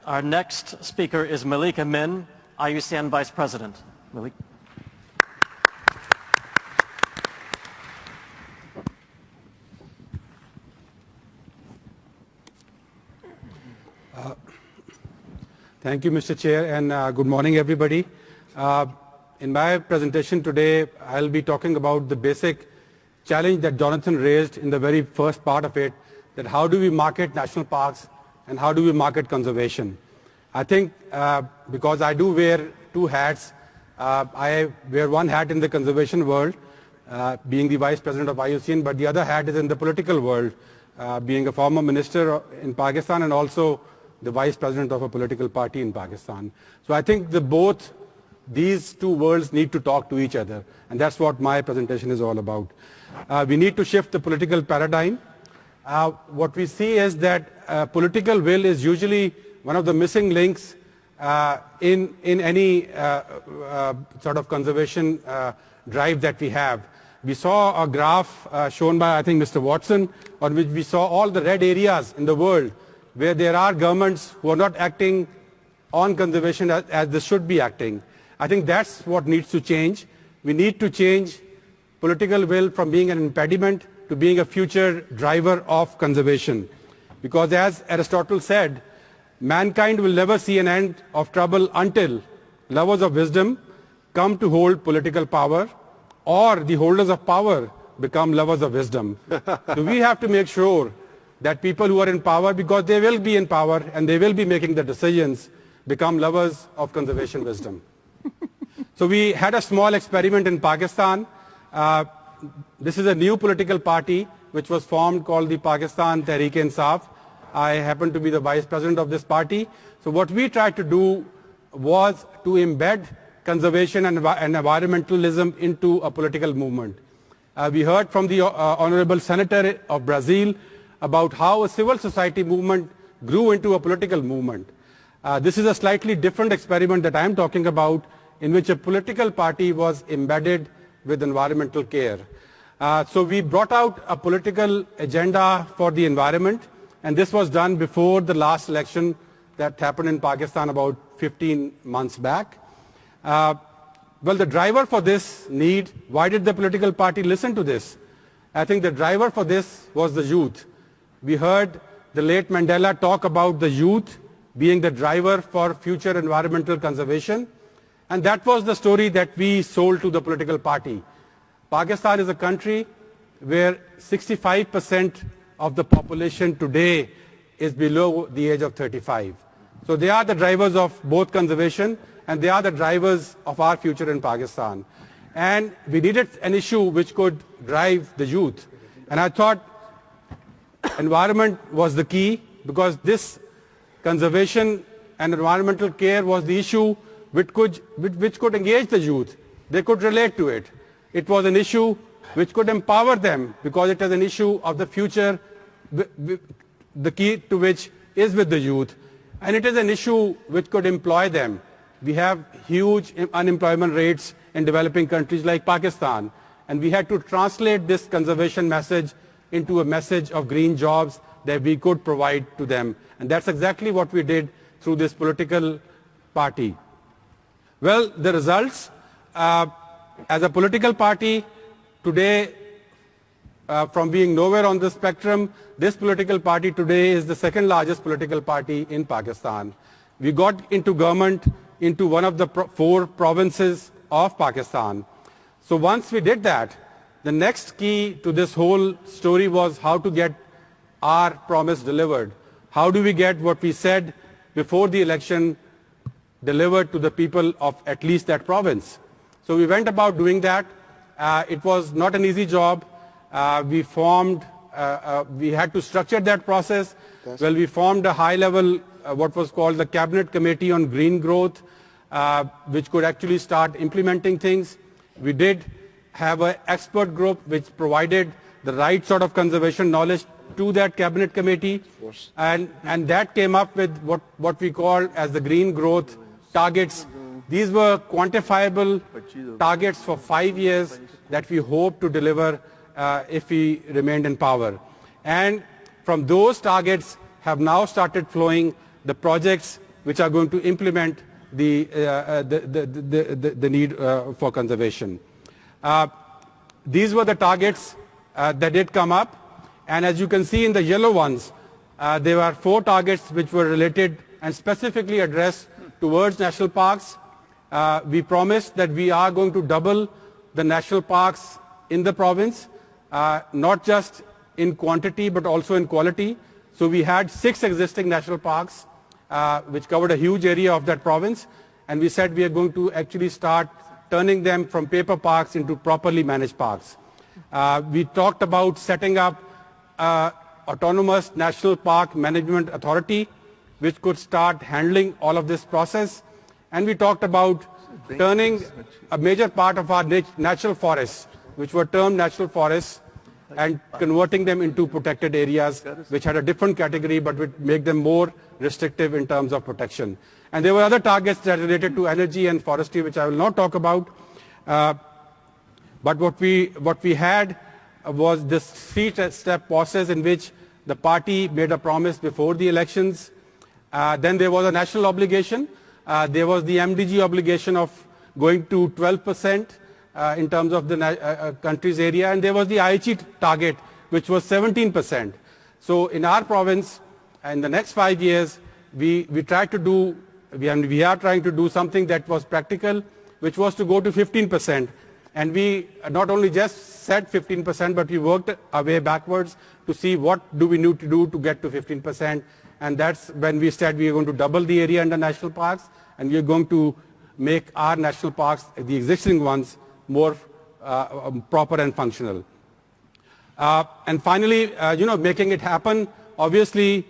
Our next speaker is Malik Amin, IUCN Vice President. Malik. Thank you, Mr. Chair, and good morning, everybody. In my presentation today, I'll be talking about the basic challenge that Jonathan raised in the very first part of it, that how do we market national parks and how do we market conservation. I think because I do wear two hats, I wear one hat in the conservation world, being the Vice President of IUCN, but the other hat is in the political world, being a former minister in Pakistan and also the Vice President of a political party in Pakistan. So I think these two worlds need to talk to each other, and that's what my presentation is all about. We need to shift the political paradigm. What we see is that political will is usually one of the missing links in any sort of conservation drive that we have. We saw a graph shown by, I think, Mr. Watson, on which we saw all the red areas in the world where there are governments who are not acting on conservation as they should be acting. I think that's what needs to change. We need to change political will from being an impediment to being a future driver of conservation. Because as Aristotle said, mankind will never see an end of trouble until lovers of wisdom come to hold political power, or the holders of power become lovers of wisdom. So we have to make sure that people who are in power, because they will be in power and they will be making the decisions, become lovers of conservation wisdom. So we had a small experiment in Pakistan. This is a new political party which was formed called the Pakistan Tehreek-e-Insaf. I happen to be the Vice President of this party. So what we tried to do was to embed conservation and environmentalism into a political movement. We heard from the Honorable Senator of Brazil about how a civil society movement grew into a political movement. This is a slightly different experiment that I am talking about, in which a political party was embedded with environmental care. So we brought out a political agenda for the environment, and this was done before the last election that happened in Pakistan about 15 months back. Well, the driver for this need, why did the political party listen to this? I think the driver for this was the youth. We heard the late Mandela talk about the youth being the driver for future environmental conservation, and that was the story that we sold to the political party. Pakistan is a country where 65% of the population today is below the age of 35. So they are the drivers of both conservation and they are the drivers of our future in Pakistan. And we needed an issue which could drive the youth. And I thought environment was the key, because this conservation and environmental care was the issue which could engage the youth. They could relate to it. It was an issue which could empower them, because it is an issue of the future, the key to which is with the youth. And it is an issue which could employ them. We have huge unemployment rates in developing countries like Pakistan, and we had to translate this conservation message into a message of green jobs that we could provide to them. And that's exactly what we did through this political party. Well, the results, as a political party, today, from being nowhere on the spectrum, this political party today is the second largest political party in Pakistan. We got into government into one of the 4 provinces of Pakistan. So once we did that, the next key to this whole story was how to get our promise delivered. How do we get what we said before the election delivered to the people of at least that province? So we went about doing that. It was not an easy job. We had to structure that process. Well, we formed a high-level, what was called the Cabinet Committee on Green Growth, which could actually start implementing things. We did have an expert group which provided the right sort of conservation knowledge to that Cabinet Committee, and that came up with what we call as the green growth targets. These were quantifiable targets for 5 years that we hope to deliver if we remained in power. And from those targets have now started flowing the projects which are going to implement the need for conservation. These were the targets that did come up, and as you can see in the yellow ones, there were 4 targets which were related and specifically addressed towards national parks. We promised that we are going to double the national parks in the province, not just in quantity but also in quality. So we had 6 existing national parks which covered a huge area of that province, and we said we are going to actually start turning them from paper parks into properly managed parks. We talked about setting up autonomous national park management authority which could start handling all of this process, and we talked about turning a major part of our natural forests, which were termed natural forests, and converting them into protected areas which had a different category but would make them more restrictive in terms of protection. And there were other targets that related to energy and forestry which I will not talk about. But what we had was this 3-step process in which the party made a promise before the elections. Then there was a national obligation. There was the MDG obligation of going to 12% in terms of the country's area, and there was the IHE target which was 17%. So in our province, in the next 5 years, we are trying to do something that was practical, which was to go to 15%. And we not only just said 15%, but we worked our way backwards to see what do we need to do to get to 15%. And that's when we said we are going to double the area under national parks, and we are going to make our national parks, the existing ones, more proper and functional. And finally, making it happen, obviously,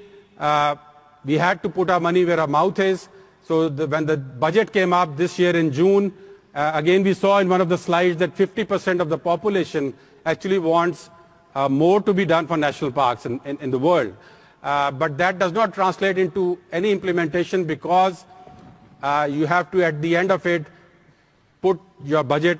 we had to put our money where our mouth is. So when the budget came up this year in June, again we saw in one of the slides that 50% of the population actually wants more to be done for national parks in the world. But that does not translate into any implementation, because you have to, at the end of it, put your budget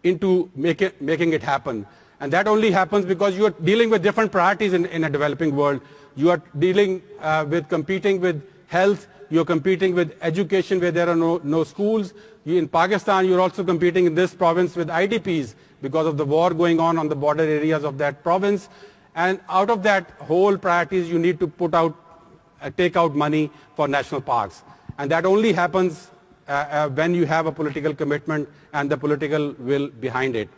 into making it happen. And that only happens because you are dealing with different priorities in a developing world. You are dealing with competing with health, you are competing with education where there are no schools. In Pakistan, you are also competing in this province with IDPs because of the war going on the border areas of that province. And out of that whole priorities, you need to take out money for national parks. And that only happens when you have a political commitment and the political will behind it.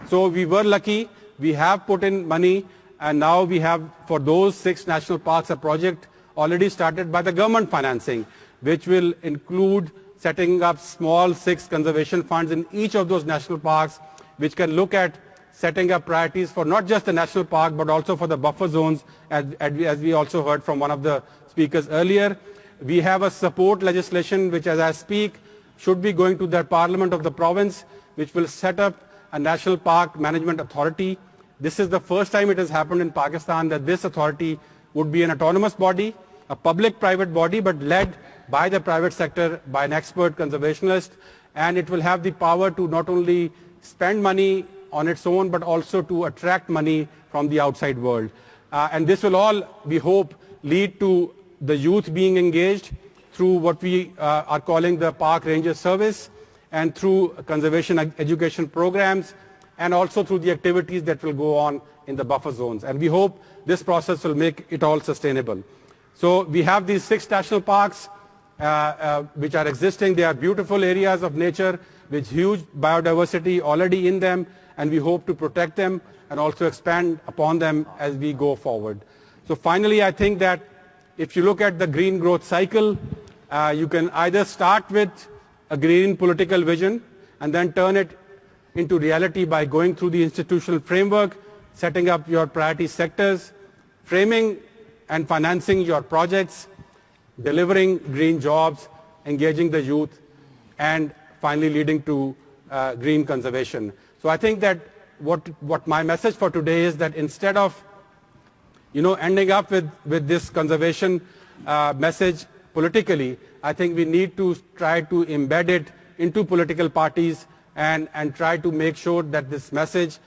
So we were lucky. We have put in money, and now we have, for those 6 national parks, a project already started by the government financing, which will include setting up small 6 conservation funds in each of those national parks, which can look at setting up priorities for not just the national park, but also for the buffer zones, as we also heard from one of the speakers earlier. We have a support legislation which, as I speak, should be going to the Parliament of the province, which will set up a National Park Management Authority. This is the first time it has happened in Pakistan that this authority would be an autonomous body, a public-private body, but led by the private sector, by an expert conservationist, and it will have the power to not only spend money on its own, but also to attract money from the outside world. And this will all, we hope, lead to the youth being engaged through what we are calling the Park Ranger Service, and through conservation education programs, and also through the activities that will go on in the buffer zones. And we hope this process will make it all sustainable. So we have these 6 national parks which are existing. They are beautiful areas of nature with huge biodiversity already in them, and we hope to protect them and also expand upon them as we go forward. So finally, I think that if you look at the green growth cycle, you can either start with a green political vision and then turn it into reality by going through the institutional framework, setting up your priority sectors, framing and financing your projects, delivering green jobs, engaging the youth, and finally leading to green conservation. So I think that what my message for today is that instead of ending up with this conservation message politically, I think we need to try to embed it into political parties and try to make sure that this message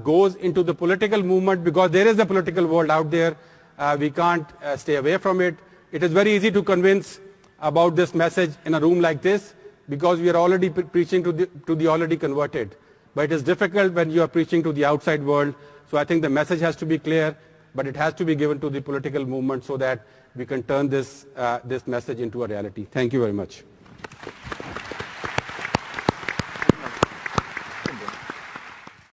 goes into the political movement, because there is a political world out there. We can't stay away from it. It is very easy to convince about this message in a room like this because we are already preaching to the already converted. But it is difficult when you are preaching to the outside world. So I think the message has to be clear, but it has to be given to the political movement so that we can turn this message into a reality. Thank you very much.